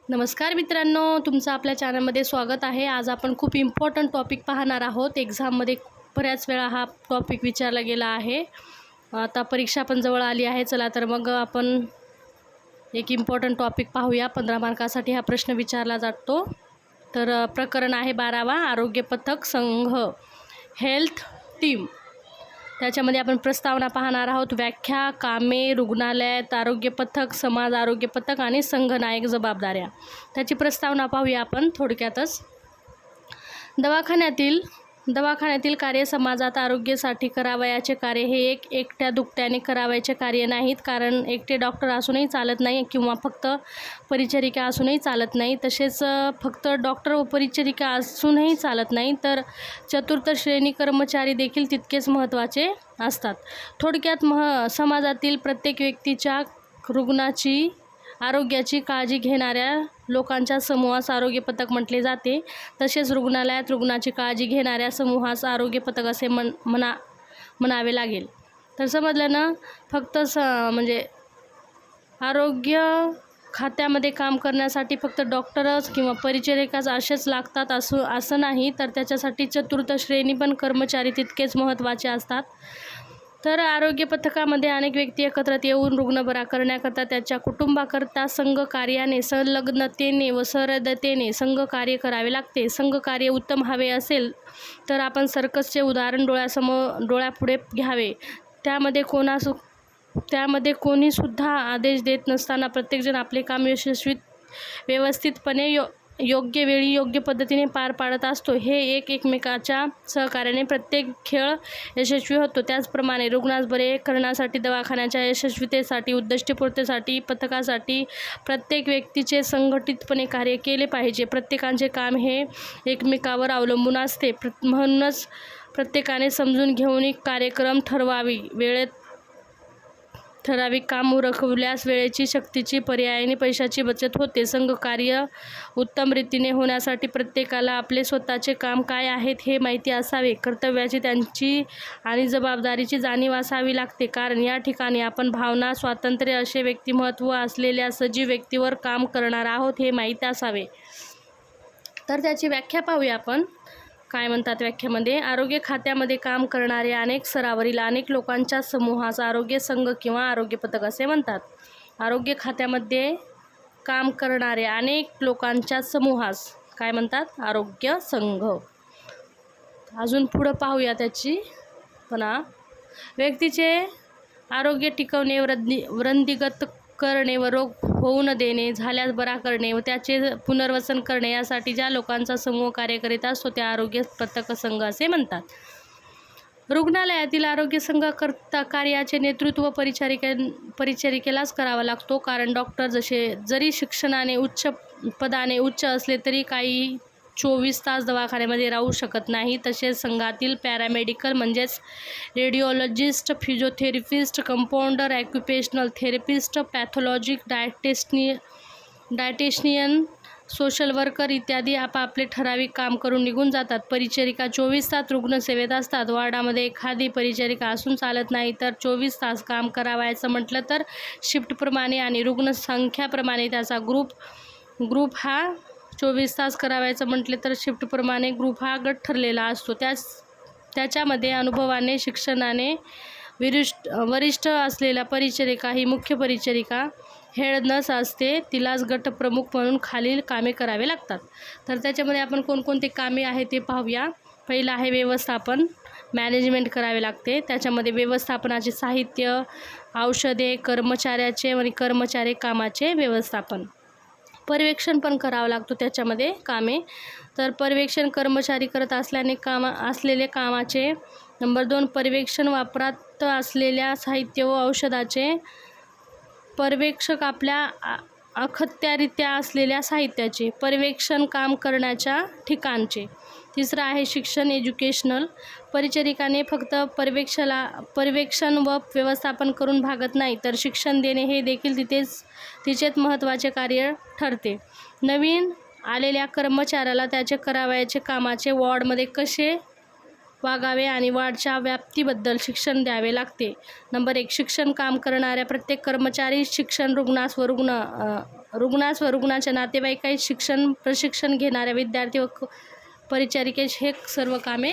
नमस्कार मित्रांनो, तुमचं आपल्या चॅनलमध्ये स्वागत आहे। आज आपण खूप इम्पॉर्टंट टॉपिक पाहणार आहोत। एक्झाममध्ये बऱ्याच वेळा हा टॉपिक विचारला गेला आहे। आता परीक्षा पण जवळ आली आहे। चला तर मग आपण एक इम्पॉर्टंट टॉपिक पाहूया। 15 मार्कासाठी हा प्रश्न विचारला जातो। तर प्रकरण आहे 12वा, आरोग्य पथक संघ, हेल्थ टीम। त्याच्यामध्ये आपण प्रस्तावना पाहणार आहोत। व्याख्या, कामे, रुग्णालयात आरोग्य पथक, समाज आरोग्य पथक आणि संघनायक जबाबदाऱ्या। त्याची प्रस्तावना पाहूया आपण थोडक्यातच। दवाखान्यातील कार्य समाजात आरोग्यासाठी करावयाचे कार्य हे एकट्या दुकट्याने करावयाचे कार्य नाहीत। कारण एकटे डॉक्टर असूनही चालत नाही किंवा फक्त परिचारिका असूनही चालत नाही। तसेच फक्त डॉक्टर व परिचारिका असूनही चालत नाही, तर चतुर्थ श्रेणी कर्मचारी देखील तितकेच महत्त्वाचे असतात। थोडक्यात समाजातील प्रत्येक व्यक्तीच्या रुग्णाची आरोग्याची काळजी घेणाऱ्या लोकांच्या समूहास आरोग्य पथक म्हटले जाते। तसेच रुग्णालयात रुग्णाची काळजी घेणाऱ्या समूहास आरोग्य पथक असे म्हणावे लागेल। तर समजलं ना? फक्त म्हणजे आरोग्य खात्यामध्ये काम करण्यासाठी फक्त डॉक्टरच किंवा परिचारिकाच असेच लागतात असं नाही, तर त्याच्यासाठी चतुर्थ श्रेणी पण कर्मचारी तितकेच महत्त्वाचे असतात। तर आरोग्य पथकामध्ये अनेक व्यक्ती एकत्र येऊन रुग्ण बरा करण्याकरता त्याच्या कुटुंबाकरता संघ कार्याने, संलग्नतेने व सहृदयतेने संघ कार्य करावे लागते। संघ कार्य उत्तम हवे असेल तर आपण सर्कसचे उदाहरण डोळ्यापुढे घ्यावे। त्यामध्ये कोणीसुद्धा आदेश देत नसताना प्रत्येकजण आपले काम व्यवस्थितपणे योग्य वेळी योग्य पद्धतीने पार पाडत असतो। हे एकमेकाच्या सहकार्याने प्रत्येक खेळ यशस्वी होतो। त्याचप्रमाणे रुग्णास बरे करण्यासाठी, दवाखान्याच्या यशस्वीतेसाठी, उद्दिष्टपूर्तीसाठी, पथकासाठी प्रत्येक व्यक्तीचे संघटितपणे कार्य केले पाहिजे। प्रत्येकाचे काम हे एकमेकावर अवलंबून असते। म्हणूनच प्रत्येकाने समजून घेऊन एक कार्यक्रम ठरवावी। ठराविक काम उरकवल्यास वेळेची, शक्तीची, पर्यायाने पैशाची बचत होते। संघ कार्य उत्तम रीतीने होण्यासाठी प्रत्येकाला आपले स्वतःचे काम काय आहेत हे माहिती असावे। कर्तव्याची, त्यांची आणि जबाबदारीची जाणीव असावी लागते। कारण या ठिकाणी आपण भावना, स्वातंत्र्य असे व्यक्तिमत्व असलेल्या सजीव व्यक्तीवर काम करणार आहोत हे माहीत असावे। तर त्याची व्याख्या पाहूया आपण। काय म्हणतात व्याख्यामध्ये? आरोग्य खात्यामध्ये काम करणारे अनेक स्तरावरील अनेक लोकांच्या समूहास आरोग्य संघ किंवा आरोग्य पथक असे म्हणतात। आरोग्य खात्यामध्ये काम करणारे अनेक लोकांच्या समूहास काय म्हणतात? आरोग्य संघ। अजून पुढं पाहूया त्याची पुन्हा। व्यक्तीचे आरोग्य टिकवणे, वृद्धिंगत करणे व रोग होऊ न देणे, झाल्यास बरा करणे व त्याचे पुनर्वसन करणे यासाठी ज्या लोकांचा समूह कार्य करीत असतो त्या आरोग्य पथक संघ असे म्हणतात। रुग्णालयातील आरोग्य संघ कार्याचे नेतृत्व परिचारिकेलाच करावा लागतो। कारण डॉक्टर जरी शिक्षणाने उच्च पदाने उच्च असले तरी काही 24 तास दवाखान्यामध्ये राहू शकत नाही। तसेच संघातील पॅरामेडिकल म्हणजेच radiologist, physiotherapist, compounder, occupational therapist, pathologic, dietitian, social worker इत्यादी आपापले ठराविक काम करून निघून जातात। परिचारिका 24 तास रुग्णसेवेत असतात। वॉर्डामध्ये एखादी परिचारिका असून चालत नाही, तर 24 तास काम करावयाचं म्हटलं तर शिफ्टप्रमाणे आणि रुग्णसंख्याप्रमाणे त्याचा ग्रुप हा 24 तास करावायचं म्हटले तर शिफ्टप्रमाणे ग्रुप हा गट ठरलेला असतो। त्याच्यामध्ये अनुभवाने, शिक्षणाने वरिष्ठ असलेल्या परिचारिका ही मुख्य परिचारिका, हेड नर्स असते, तिलाच गट प्रमुख म्हणून खालील कामे करावे लागतात। तर त्याच्यामध्ये आपण कोणकोणते कामे आहे ते पाहूया। पहिलं आहे व्यवस्थापन, मॅनेजमेंट करावे लागते। त्याच्यामध्ये व्यवस्थापनाचे साहित्य, औषधे, कर्मचाऱ्याचे आणि कर्मचारी कामाचे व्यवस्थापन, पर्यवेक्षण पण करावं लागतो त्याच्यामध्ये कामे। तर पर्यवेक्षण कर्मचारी करत असलेले कामाचे। नंबर 2, पर्यवेक्षण वापरात असलेल्या साहित्य व औषधाचे, पर्यवेक्षक आपल्या अखत्यारीत्या असलेल्या साहित्याचे, पर्यवेक्षण काम करण्याच्या ठिकाणचे। तिसरं आहे शिक्षण, एज्युकेशनल। परिचारिकाने फक्त पर्यवेक्षण व व्यवस्थापन करून भागत नाही, तर शिक्षण देणे हे देखील तिचेच महत्त्वाचे कार्य ठरते। नवीन आलेल्या कर्मचाऱ्याला त्याचे करावयाचे कामाचे, वॉर्डमध्ये कसे वागावे आणि वॉर्डच्या व्याप्तीबद्दल शिक्षण द्यावे लागते। नंबर 1, शिक्षण काम करणाऱ्या प्रत्येक कर्मचारी शिक्षण रुग्णास व रुग्णास व रुग्णाच्या नातेवाईकांचे शिक्षण प्रशिक्षण घेणाऱ्या विद्यार्थी व परिचारिकेश हे सर्व कामे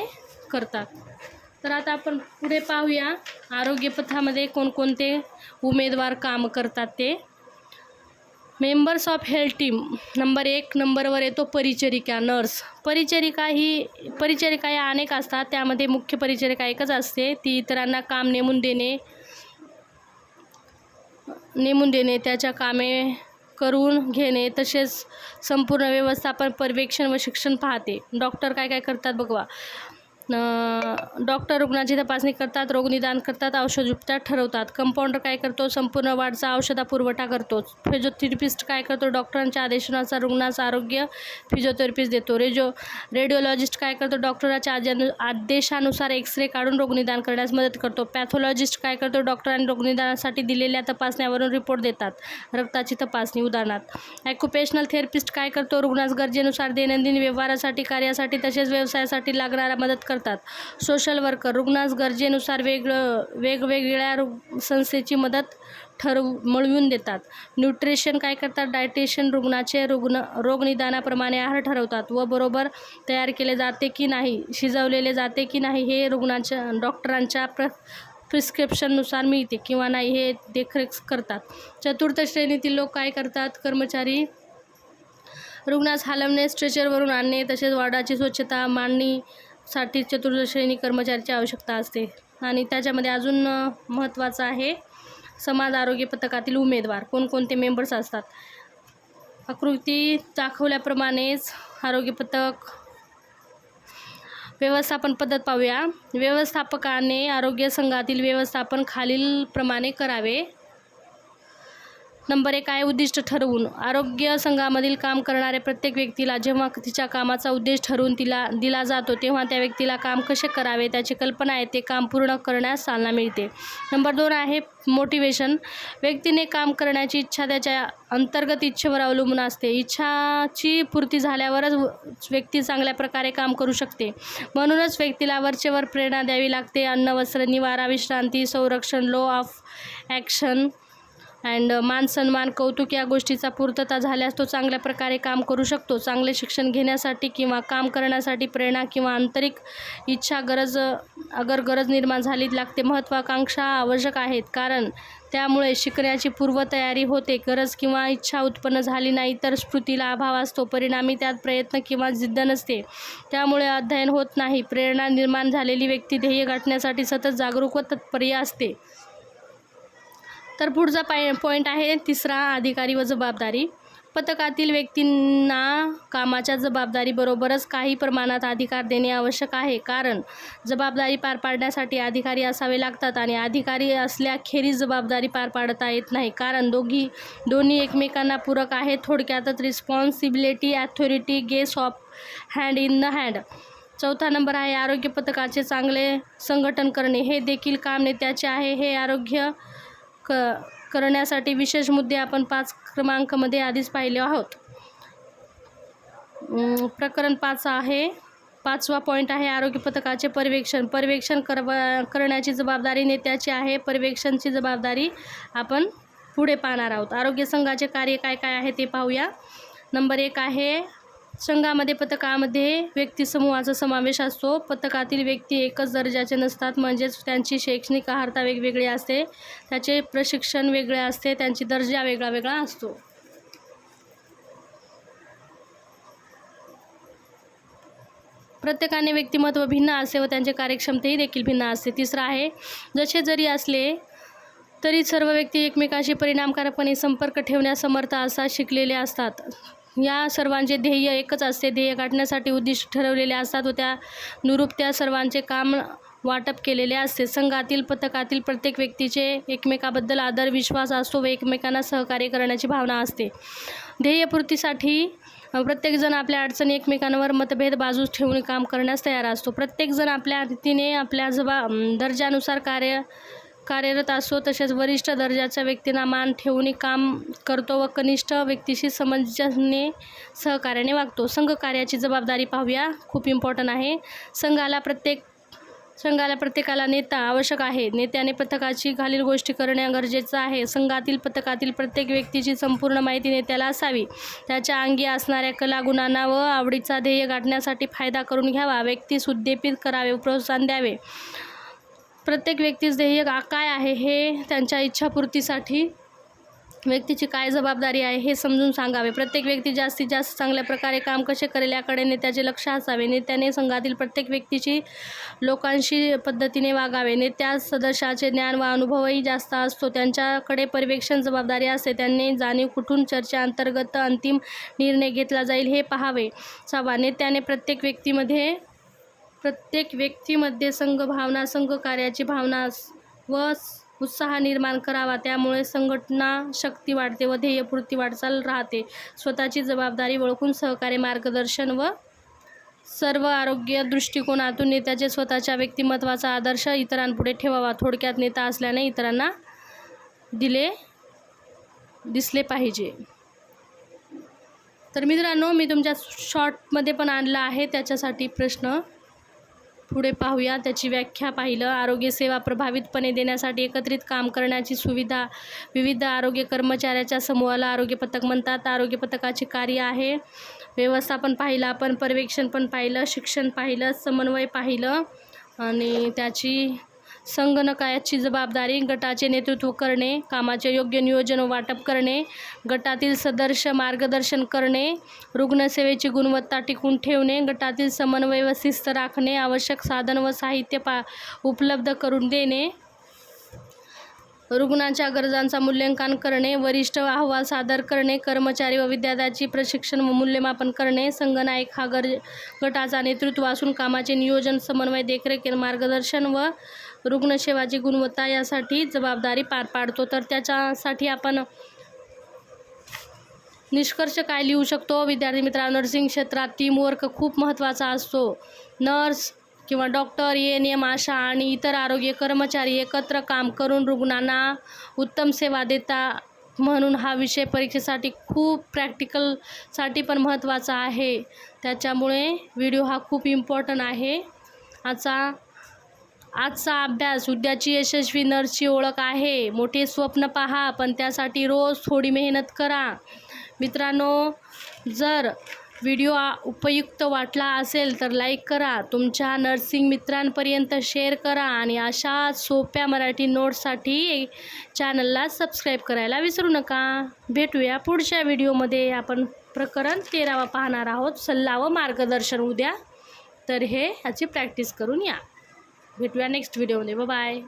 करतात. तर आता आपण पुढे पाहूया आरोग्यपथामध्ये कोणकोणते उमेदवार काम करतात ते. Members of health team number 1 नंबरवर येतो परिचारिका नर्स. परिचारिका या अनेक असतात, त्यामध्ये मुख्य परिचारिका एकच असते. ती इतरांना काम नेमून देणे त्याच्या कामे करून घेणे तसेच संपूर्ण व्यवस्थापन पर्यवेक्षण व शिक्षण पाहते. डॉक्टर काय करतात बघवा. डॉक्टर रुग्णाची तपासणी करतात, रोगनिदान करतात, औषधोपचार ठरवतात. कंपाऊंडर काय करतो, संपूर्ण वाढचा औषधा पुरवठा करतो. फिजिओथेरपिस्ट काय करतो, डॉक्टरांच्या आदेशानुसार रुग्णाचं आरोग्य फिजिओथेरपिस्ट देतो. रेडिओलॉजिस्ट काय करतो, डॉक्टरांच्या आदेशानुसार एक्सरे काढून रोगनिदान करण्यास मदत करतो. पॅथॉलॉजिस्ट काय करतो, डॉक्टरांनी रोगनिदानासाठी दिलेल्या तपासण्यावरून रिपोर्ट देतात. रक्ताची तपासणी उदाहरणार्थ. ॲक्युपेशनल थेरपिस्ट काय करतो, रुग्णास गरजेनुसार दैनंदिन व्यवहारासाठी कार्यासाठी तसेच व्यवसायासाठी लागणारा मदत करतात. सोशल वर्कर गरजेनुसार वेगवेगळ्या संस्थेची मदत मिळवून देतात. न्यूट्रिशन काय करतात, डायटिशियन रुग्णाचे रोगनिदानाप्रमाणे आहार ठरवतात व बरोबर तयार केले जाते की नाही, शिजवलेले जाते की नाही हे डॉक्टरांच्या प्रिस्क्रिप्शननुसार मिळते किंवा नाही हे देखरेख करतात. चतुर्थ श्रेणीतील लोक काय करतात, कर्मचारी रुग्णास हलवणे, स्ट्रेचरवरून आणणे तसेच वॉर्डाची स्वच्छता मांडणीसाठी चतुर्थ श्रेणी कर्मचाऱ्याची आवश्यकता असते. आणि त्याच्यामध्ये अजून महत्त्वाचं आहे समाज आरोग्य पथकातील उमेदवार कोणकोणते मेंबर्स असतात. आकृती दाखवल्याप्रमाणेच आरोग्य पथक व्यवस्थापन पद्धत पाहूया. व्यवस्थापकाने आरोग्य संघातील व्यवस्थापन खालीलप्रमाणे करावे. नंबर 1 आहे उद्दिष्ट ठरवून. आरोग्य संघामधील काम करणाऱ्या प्रत्येक व्यक्तीला जेव्हा तिच्या कामाचा उद्देश ठरवून दिला जातो तेव्हा त्या व्यक्तीला काम कसे करावे त्याची कल्पना आहे, ते काम पूर्ण करण्यास चालना मिळते. नंबर 2 आहे मोटिवेशन. व्यक्तीने काम करण्याची इच्छा त्याच्या अंतर्गत इच्छेवर अवलंबून असते. इच्छाची पूर्ती झाल्यावरच व्यक्ती चांगल्या प्रकारे काम करू शकते. म्हणूनच व्यक्तीला वरचेवर प्रेरणा द्यावी लागते. अन्न, वस्त्र, निवारा, विश्रांती, संरक्षण, लॉ ऑफ ॲक्शन अँड मान सन्मान, कौतुक या गोष्टीचा पूर्तता झाल्यास तो चांगल्या प्रकारे काम करू शकतो. चांगले शिक्षण घेण्यासाठी किंवा काम करण्यासाठी प्रेरणा किंवा आंतरिक इच्छा गरज निर्माण झाली लागते. महत्त्वाकांक्षा आवश्यक आहेत, कारण त्यामुळे शिकण्याची पूर्वतयारी होते. गरज किंवा इच्छा उत्पन्न झाली नाही तर स्फूर्तीला अभाव असतो. परिणामी त्यात प्रयत्न किंवा जिद्द नसते, त्यामुळे अध्ययन होत नाही. प्रेरणा निर्माण झालेली व्यक्ती ध्येय गाठण्यासाठी सतत जागरूक व तत्पर असते. तर पुढचा पॉईंट आहे तिसरा, अधिकारी व जबाबदारी. पथकातील व्यक्तींना कामाच्या जबाबदारीबरोबरच काही प्रमाणात अधिकार देणे आवश्यक आहे, कारण जबाबदारी पार पाडण्यासाठी अधिकारी असावे लागतात आणि अधिकारी असल्याखेरीज जबाबदारी पार पाडता येत नाही, कारण दोन्ही एकमेकांना पूरक आहेत. थोडक्यातच responsibility authority goes of hand in the hand. चौथा नंबर आहे आरोग्य पथकाचे चांगले संघटन करणे. हे देखील काम नेत्याचे आहे. हे आरोग्य करण्यासाठी विशेष मुद्दे आपण 5 क्रमांकामध्ये आधीच पाहिले आहोत. प्रकरण 5 आहे. 5वा पॉईंट आहे आरोग्य पथकाचे पर्यवेक्षण करण्याची जबाबदारी नेत्याची आहे. पर्यवेक्षणची जबाबदारी आपण पुढे पाहणार आहोत. आरोग्य संघाचे कार्य काय आहे ते पाहूया. नंबर 1 आहे संघामध्ये पथकामध्ये व्यक्तिसमूहाचा समावेश असतो. पथकातील व्यक्ती एकच दर्जाचे नसतात, म्हणजेच त्यांची शैक्षणिक अर्हता वेगवेगळी असते, त्याचे प्रशिक्षण वेगळे असते, त्यांची दर्जा वेगळा असतो. प्रत्येकाने व्यक्तिमत्व भिन्न असते व त्यांचे कार्यक्षमतेही देखील भिन्न असते. तिसरा आहे जसे जरी असले तरी सर्व व्यक्ती एकमेकांशी परिणामकारकपणे संपर्क ठेवण्यास समर्थ असतात, शिकलेले असतात. या सर्वांचे ध्येय एकच असते. ध्येय गाठण्यासाठी उद्दिष्ट ठरवलेले असतात व त्यानुरूप त्या सर्वांचे काम वाटप केलेले असते. संघातील पथकातील प्रत्येक व्यक्तीचे एकमेकाबद्दल आदर विश्वास असतो व एकमेकांना सहकार्य करण्याची भावना असते. ध्येयपूर्तीसाठी प्रत्येकजण आपल्या अडचणी एकमेकांवर मतभेद बाजूस ठेवून काम करण्यास तयार असतो. प्रत्येकजण आपल्या रीतीने आपल्या दर्जानुसार कार्यरत असतो. तसेच वरिष्ठ दर्जाच्या व्यक्तींना मान ठेवून काम करतो व कनिष्ठ व्यक्तीशी समंजसाने सहकार्याने वागतो. संघ कार्याची जबाबदारी पाहूया, खूप इम्पॉर्टंट आहे. संघाला प्रत्येक संघाला प्रत्येकाला नेता आवश्यक आहे. नेत्याने पथकाची खालील गोष्टी करणे गरजेचं आहे. संघातील पथकातील प्रत्येक व्यक्तीची संपूर्ण माहिती नेत्याला असावी. त्याच्या अंगी असणाऱ्या कला, गुणांना व आवडीचा ध्येय गाठण्यासाठी फायदा करून घ्यावा. व्यक्तीस उद्दीपित करावे, प्रोत्साहन द्यावे. प्रत्येक व्यक्तीस ध्येय काय आहे हे त्यांच्या इच्छापूर्तीसाठी व्यक्तीची काय जबाबदारी आहे हे समजून सांगावे. प्रत्येक व्यक्ती जास्तीत जास्त चांगल्या प्रकारे काम कसे करेल याकडे नेत्याचे लक्ष असावे. नेत्याने संघातील प्रत्येक व्यक्तीची लोकांशी पद्धतीने वागावे. नेत्या सदस्याचे ज्ञान व अनुभवही जास्त असतो. त्यांच्याकडे पर्यवेक्षण जबाबदारी असते. त्यांनी जाणीव कुठून चर्चा अंतर्गत अंतिम निर्णय घेतला जाईल हे पाहावे. 6. नेत्याने प्रत्येक व्यक्तीमध्ये संघभावना, संघकार्याची भावना व उत्साह निर्माण करावा. त्यामुळे संघटना शक्ती वाढते व ध्येयपूर्ती वाटचाल राहते. स्वतःची जबाबदारी ओळखून सहकार्य, मार्गदर्शन व सर्व आरोग्य दृष्टिकोनातून नेत्याचे स्वतःच्या व्यक्तिमत्वाचा आदर्श इतरांपुढे ठेवावा. थोडक्यात नेता असल्याने इतरांना दिसले पाहिजे. तर मित्रांनो, मी तुमच्या शॉर्टमध्ये पण आणला आहे. त्याच्यासाठी प्रश्न पुढे पाहूया. त्याची व्याख्या पाहिलं. आरोग्य सेवा प्रभावीपणे देण्यासाठी एकत्रित काम करण्याची सुविधा. विविध आरोग्य कर्मचाऱ्याच्या समूहाला आरोग्य पथक म्हणतात. आरोग्य पथकाचे कार्य आहे. व्यवस्थापन पाहिलं आपण, पर्यवेक्षण पण पाहिलं, शिक्षण पाहिलं, समन्वय पाहिलं आणि त्याची संगणकाची जबाबदारी, गटाचे नेतृत्व करणे, कामाचे योग्य नियोजन व वाटप करणे, गटातील सदस्य मार्गदर्शन करणे, रुग्णसेवेची गुणवत्ता टिकवून ठेवणे, गटातील समन्वय व शिस्त राखणे, आवश्यक साधन व साहित्य उपलब्ध करून देणे, रुग्णांच्या गरजांचा मूल्यांकन करणे, वरिष्ठ अहवाल सादर करणे, कर्मचारी व विद्यार्थ्यांची प्रशिक्षण व मूल्यमापन करणे. संगनायक हा गटाचा नेतृत्व असून कामाचे नियोजन, समन्वय, देखरेख, मार्गदर्शन व रुग्णसेवाची गुणवत्ता यासाठी जबाबदारी पार पाडतो. तर त्याच्यासाठी आपण निष्कर्ष काय लिहू शकतो? विद्यार्थी मित्रांनो, नर्सिंग क्षेत्रात टीमवर्क खूप महत्त्वाचा असतो. नर्स किंवा डॉक्टर, ANM, आशा आणि इतर आरोग्य कर्मचारी एकत्र काम करून रुग्णांना उत्तम सेवा देतात. म्हणून हा विषय परीक्षेसाठी खूप प्रॅक्टिकलसाठी पण महत्त्वाचा आहे. त्याच्यामुळे व्हिडिओ हा खूप इम्पॉर्टंट आहे. आजचा अभ्यास उद्याची यशस्वी नर्सची ओळख आहे. मोठे स्वप्न पहा, पण त्यासाठी रोज थोडी मेहनत करा. मित्रांनो, जर व्हिडिओ उपयुक्त वाटला असेल तर लाईक करा, तुमच्या नर्सिंग मित्रांपर्यंत शेअर करा आणि अशा सोप्या मराठी नोट्ससाठी चॅनलला सबस्क्राईब करायला विसरू नका. भेटूया पुढच्या व्हिडिओमध्ये. आपण प्रकरण 13 पाहणार आहोत, सल्ला व मार्गदर्शन उद्या. तर ह्याची प्रॅक्टिस करून या. भेटूया नेक्स्ट व्हिडिओमध्ये. बाय.